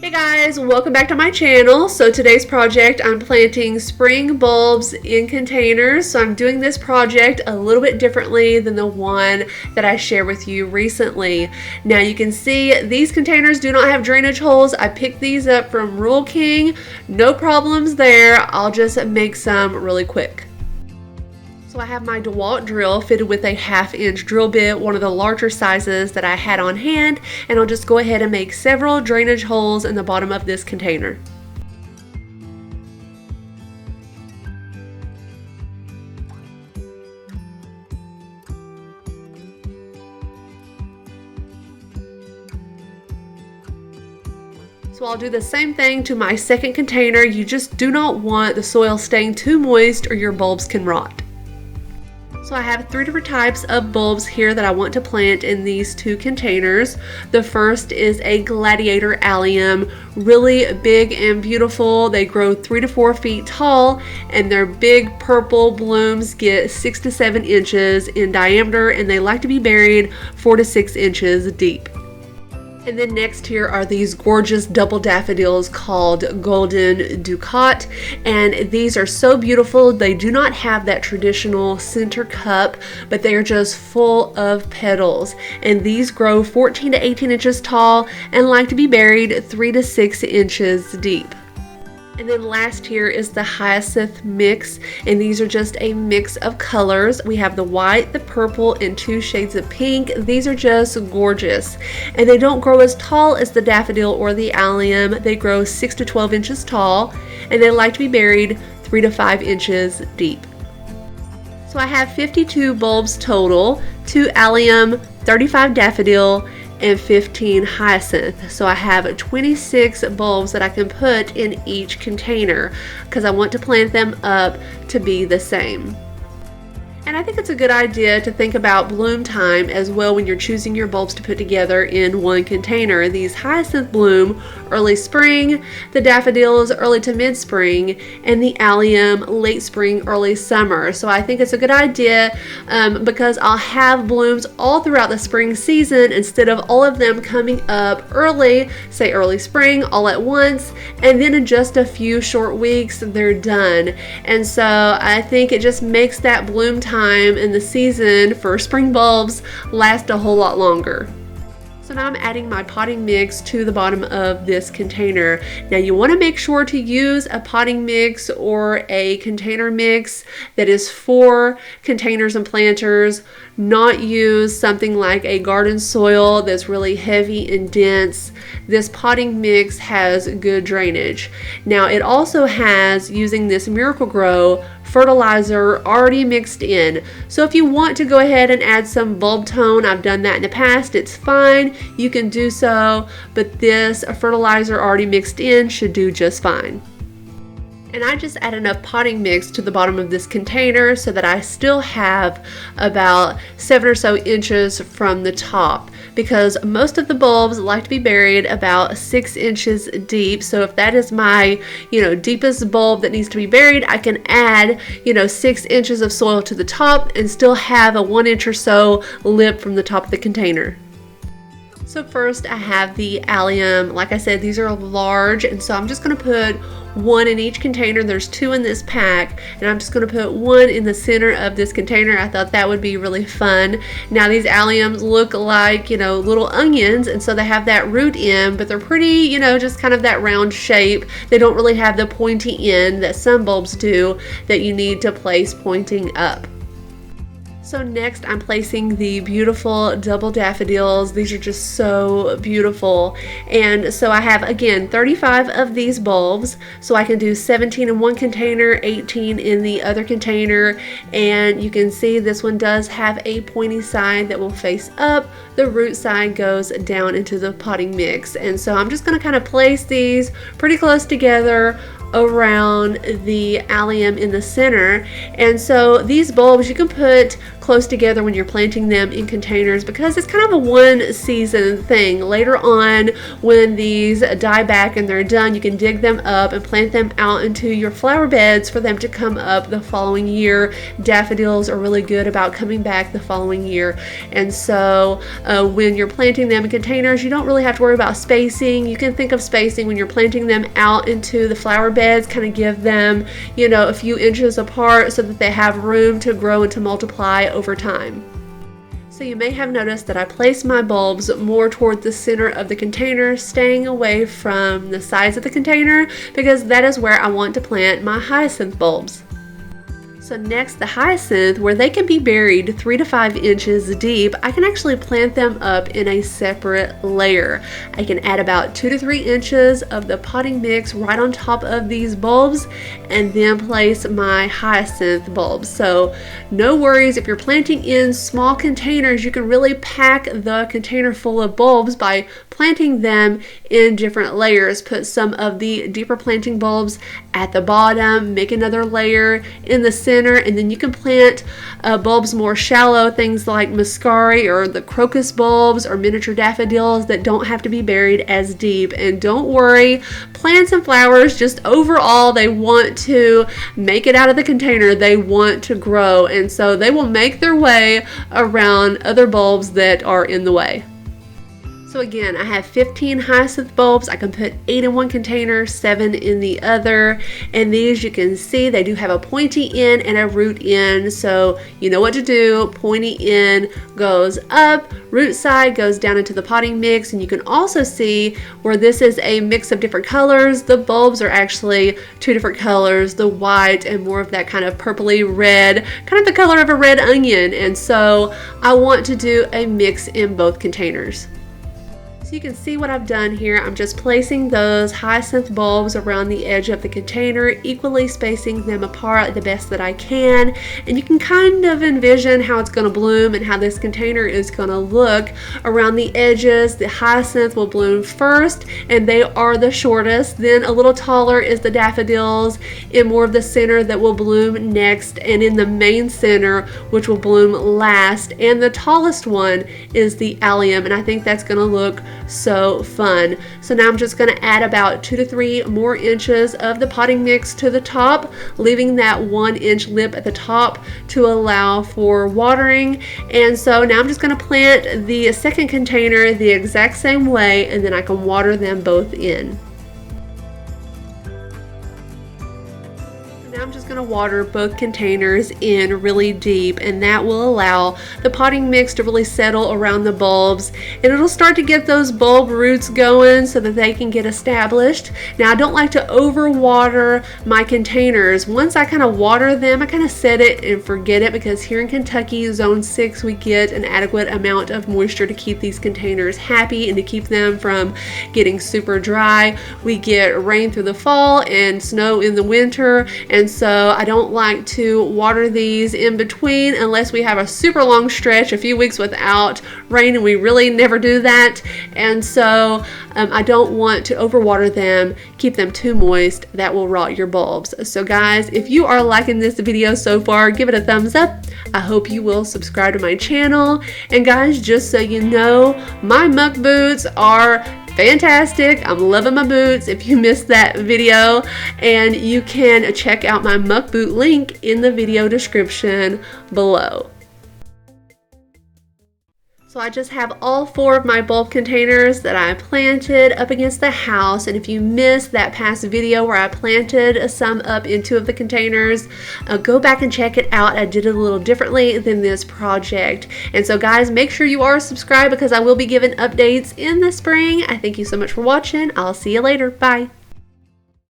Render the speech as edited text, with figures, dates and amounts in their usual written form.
Hey guys, welcome back to my channel. So today's project, I'm planting spring bulbs in containers. So I'm doing this project a little bit differently than the one that I shared with you recently. Now you can see these containers do not have drainage holes. I picked these up from Rural King. No problems there. I'll just make some really quick. So I have my Dewalt drill fitted with a 1/2-inch drill bit, one of the larger sizes that I had on hand, and I'll just go ahead and make several drainage holes in the bottom of this container. So I'll do the same thing to my second container. You just do not want the soil staying too moist or your bulbs can rot. So I have 3 different types of bulbs here that I want to plant in these 2 containers. The first is a Gladiator Allium, really big and beautiful. They grow 3 to 4 feet tall, and their big purple blooms get 6 to 7 inches in diameter, and they like to be buried 4 to 6 inches deep. And then next here are these gorgeous double daffodils called Golden Ducat, and these are so beautiful. They do not have that traditional center cup, but they are just full of petals, and these grow 14 to 18 inches tall and like to be buried 3 to 6 inches deep. And then last here is the Hyacinth mix, and these are just a mix of colors. We have the white, the purple, and 2 shades of pink. These are just gorgeous, and they don't grow as tall as the daffodil or the allium. They grow 6 to 12 inches tall, and they like to be buried 3 to 5 inches deep. So I have 52 bulbs total, 2 allium, 35 daffodil, and 15 hyacinth. So I have 26 bulbs that I can put in each container because I want to plant them up to be the same. And I think it's a good idea to think about bloom time as well when you're choosing your bulbs to put together in one container. These hyacinth bloom early spring, the daffodils early to mid-spring, and the allium late spring, early summer. So I think it's a good idea because I'll have blooms all throughout the spring season instead of all of them coming up early, say early spring, all at once, and then in just a few short weeks they're done. And so I think it just makes that bloom time in the season for spring bulbs last a whole lot longer. So now I'm adding my potting mix to the bottom of this container. Now you want to make sure to use a potting mix or a container mix that is for containers and planters, not use something like a garden soil that's really heavy and dense. This potting mix has good drainage. Now it also has, using this Miracle-Gro, fertilizer already mixed in. So if you want to go ahead and add some bulb tone, I've done that in the past, it's fine, you can do so, but this fertilizer already mixed in should do just fine. And I just add enough potting mix to the bottom of this container so that I still have about 7 or so inches from the top, because most of the bulbs like to be buried about 6 inches deep. So if that is my, deepest bulb that needs to be buried, I can add, 6 inches of soil to the top and still have a 1 inch or so lip from the top of the container. So first I have the allium. Like I said, these are large, and so I'm just going to put 1 in each container. There's 2 in this pack, and I'm just going to put 1 in the center of this container. I thought that would be really fun. Now these alliums look like, little onions, and so they have that root end, but they're pretty, just kind of that round shape. They don't really have the pointy end that some bulbs do that you need to place pointing up. So next I'm placing the beautiful double daffodils. These are just so beautiful. And so I have, again, 35 of these bulbs. So I can do 17 in one container, 18 in the other container. And you can see this one does have a pointy side that will face up. The root side goes down into the potting mix. And so I'm just going to kind of place these pretty close together around the allium in the center. And so these bulbs you can put close together when you're planting them in containers because it's kind of a one season thing. Later on, when these die back and they're done, you can dig them up and plant them out into your flower beds for them to come up the following year. Daffodils are really good about coming back the following year. And so when you're planting them in containers, you don't really have to worry about spacing. You can think of spacing when you're planting them out into the flower beds, kind of give them, you know, a few inches apart so that they have room to grow and to multiply over time. So you may have noticed that I place my bulbs more toward the center of the container, staying away from the sides of the container because that is where I want to plant my hyacinth bulbs. So next, the hyacinth, where they can be buried 3 to 5 inches deep, I can actually plant them up in a separate layer. I can add about 2 to 3 inches of the potting mix right on top of these bulbs and then place my hyacinth bulbs. So no worries, if you're planting in small containers, you can really pack the container full of bulbs by planting them in different layers. Put some of the deeper planting bulbs at the bottom, make another layer in the center, and then you can plant bulbs more shallow, things like muscari or the crocus bulbs or miniature daffodils that don't have to be buried as deep. And don't worry, plants and flowers, just overall, they want to make it out of the container. They want to grow, and so they will make their way around other bulbs that are in the way. So again, I have 15 hyacinth bulbs. I can put 8 in one container, 7 in the other. And these, you can see, they do have a pointy end and a root end. So you know what to do. Pointy end goes up, root side goes down into the potting mix. And you can also see where this is a mix of different colors. The bulbs are actually 2 different colors, the white and more of that kind of purpley red, kind of the color of a red onion. And so I want to do a mix in both containers. So you can see what I've done here. I'm just placing those hyacinth bulbs around the edge of the container, equally spacing them apart the best that I can. And you can kind of envision how it's going to bloom and how this container is going to look around the edges. The hyacinth will bloom first, and they are the shortest. Then a little taller is the daffodils in more of the center that will bloom next, and in the main center, which will bloom last. And the tallest one is the allium, and I think that's going to look so fun. So now I'm just going to add about 2 to 3 more inches of the potting mix to the top, leaving that 1-inch lip at the top to allow for watering. And so now I'm just going to plant the second container the exact same way, and then I can water them both in. Now I'm just going to water both containers in really deep, and that will allow the potting mix to really settle around the bulbs, and it'll start to get those bulb roots going so that they can get established. Now I don't like to overwater my containers. Once I kind of water them, I kind of set it and forget it, because here in Kentucky, zone 6, we get an adequate amount of moisture to keep these containers happy and to keep them from getting super dry. We get rain through the fall and snow in the winter, and so I don't like to water these in between unless we have a super long stretch, a few weeks without rain, and we really never do that. And so I don't want to overwater them, keep them too moist. That will rot your bulbs. So guys, if you are liking this video so far, give it a thumbs up. I hope you will subscribe to my channel. And guys, just so you know, my Muck boots are fantastic. I'm loving my boots if you missed that video, and you can check out my Muck boot link in the video description below. So I just have all 4 of my bulb containers that I planted up against the house, and if you missed that past video where I planted some up in 2 of the containers, go back and check it out. I did it a little differently than this project. And so guys, make sure you are subscribed, because I will be giving updates in the spring. I thank you so much for watching. I'll see you later. Bye.